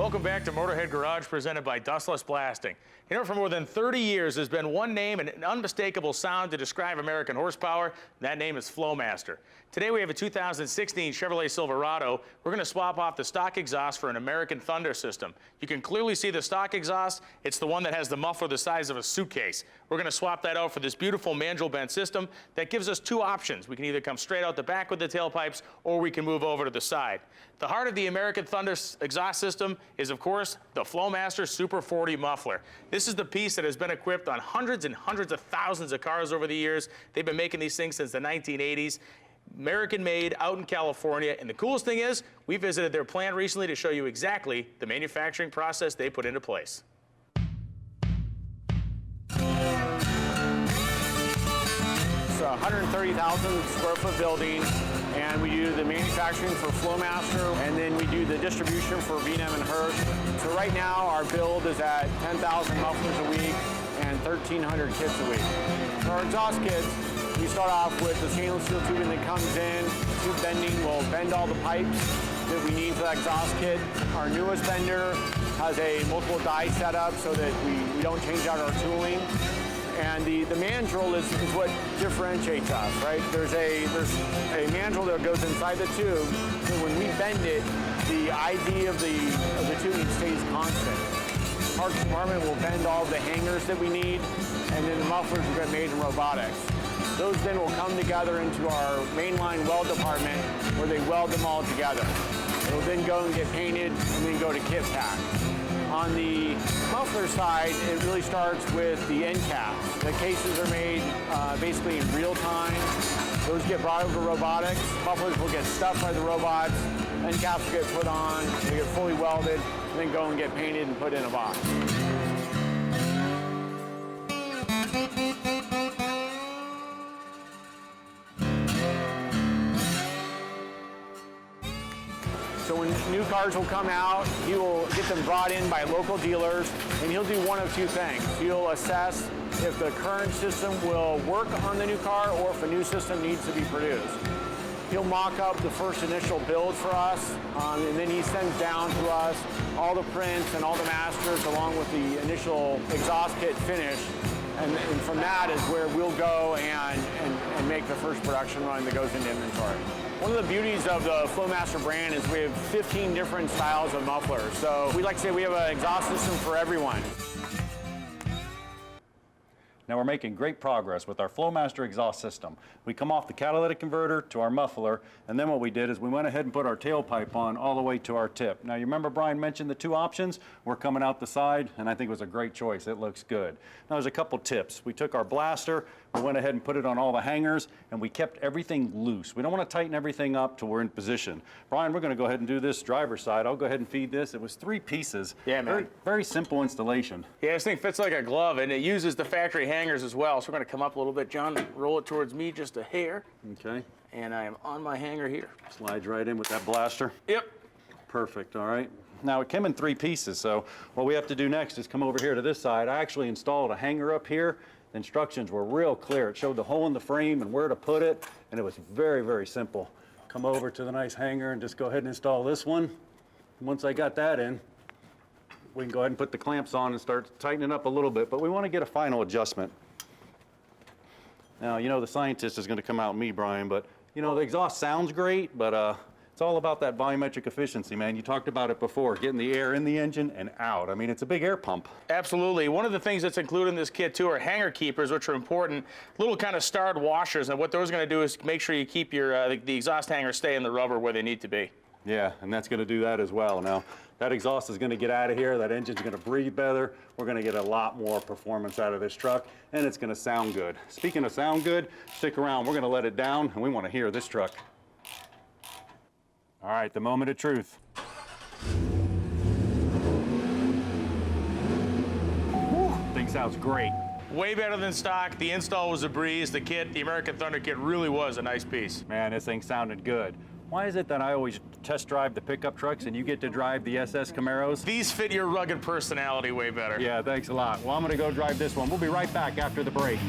Welcome back to Motorhead Garage, presented by Dustless Blasting. You know, for more than 30 years, there's been one name and an unmistakable sound to describe American horsepower, and that name is Flowmaster. Today we have a 2016 Chevrolet Silverado. We're going to swap off the stock exhaust for an American Thunder system. You can clearly see the stock exhaust. It's the one that has the muffler the size of a suitcase. We're going to swap that out for this beautiful mandrel bent system that gives us two options. We can either come straight out the back with the tailpipes, or we can move over to the side. The heart of the American Thunder exhaust system is, of course, the Flowmaster Super 40 muffler. This is the piece that has been equipped on hundreds and hundreds of thousands of cars over the years. They've been making these things since the 1980s. American-made, out in California. And the coolest thing is, we visited their plant recently to show you exactly the manufacturing process they put into place. It's a 130,000 square foot building, and we do the manufacturing for Flowmaster, and then we do the distribution for V&M and Hirsch. So right now our build is at 10,000 mufflers a week and 1,300 kits a week. For our exhaust kits, we start off with the stainless steel tubing that comes in. Tube bending will bend all the pipes that we need for that exhaust kit. Our newest bender has a multiple die setup so that we don't change out our tooling. And the mandrel is what differentiates us, right? There's a mandrel that goes inside the tube, so when we bend it, the ID of the tubing stays constant. The parts department will bend all the hangers that we need, and then the mufflers will get made in robotics. Those then will come together into our mainline weld department, where they weld them all together. It'll then go and get painted, and then go to kit pack. On the muffler side, it really starts with the end caps. The cases are made basically in real time. Those get brought over to robotics. Mufflers will get stuffed by the robots. End caps will get put on, they get fully welded, and then go and get painted and put in a box. So when new cars will come out, he will get them brought in by local dealers, and he'll do one of two things. He'll assess if the current system will work on the new car or if a new system needs to be produced. He'll mock up the first initial build for us, and then he sends down to us all the prints and all the masters along with the initial exhaust kit finish. And from that is where we'll go and make the first production run that goes into inventory. One of the beauties of the Flowmaster brand is we have 15 different styles of mufflers. So we like to say we have an exhaust system for everyone. Now we're making great progress with our Flowmaster exhaust system. We come off the catalytic converter to our muffler, and then what we did is we went ahead and put our tailpipe on all the way to our tip. Now you remember Brian mentioned the two options? We're coming out the side, and I think it was a great choice. It looks good. Now there's a couple tips. We took our blaster, we went ahead and put it on all the hangers, and we kept everything loose. We don't want to tighten everything up till we're in position. Brian, we're going to go ahead and do this driver's side. I'll go ahead and feed this. It was 3 pieces. Yeah, man. Very simple installation. Yeah, this thing fits like a glove, and it uses the factory hangers as well. So we're going to come up a little bit, John, roll it towards me just a hair. Okay. And I am on my hanger here. Slides right in with that blaster. Yep. Perfect, all right. Now it came in 3 pieces, so what we have to do next is come over here to this side. I actually installed a hanger up here. The instructions were real clear. It showed the hole in the frame and where to put it, and it was very, very simple. Come over to the nice hanger and just go ahead and install this one. Once I got that in, we can go ahead and put the clamps on and start tightening up a little bit, but we want to get a final adjustment. Now, you know, the scientist is going to come out me, Brian, but, you know, the exhaust sounds great, but it's all about that volumetric efficiency, man. You talked about it before, getting the air in the engine and out. I mean, it's a big air pump. Absolutely. One of the things that's included in this kit, too, are hanger keepers, which are important. Little kind of starred washers, and what those are going to do is make sure you keep your the exhaust hangers stay in the rubber where they need to be. Yeah, and that's going to do that as well. Now, that exhaust is going to get out of here. That engine's going to breathe better. We're going to get a lot more performance out of this truck, and it's going to sound good. Speaking of sound good, stick around. We're going to let it down, and we want to hear this truck. All right, the moment of truth. Whew, thing sounds great. Way better than stock. The install was a breeze. The kit, the American Thunder kit, really was a nice piece. Man, this thing sounded good. Why is it that I always test drive the pickup trucks and you get to drive the SS Camaros? These fit your rugged personality way better. Yeah, thanks a lot. Well, I'm going to go drive this one. We'll be right back after the break.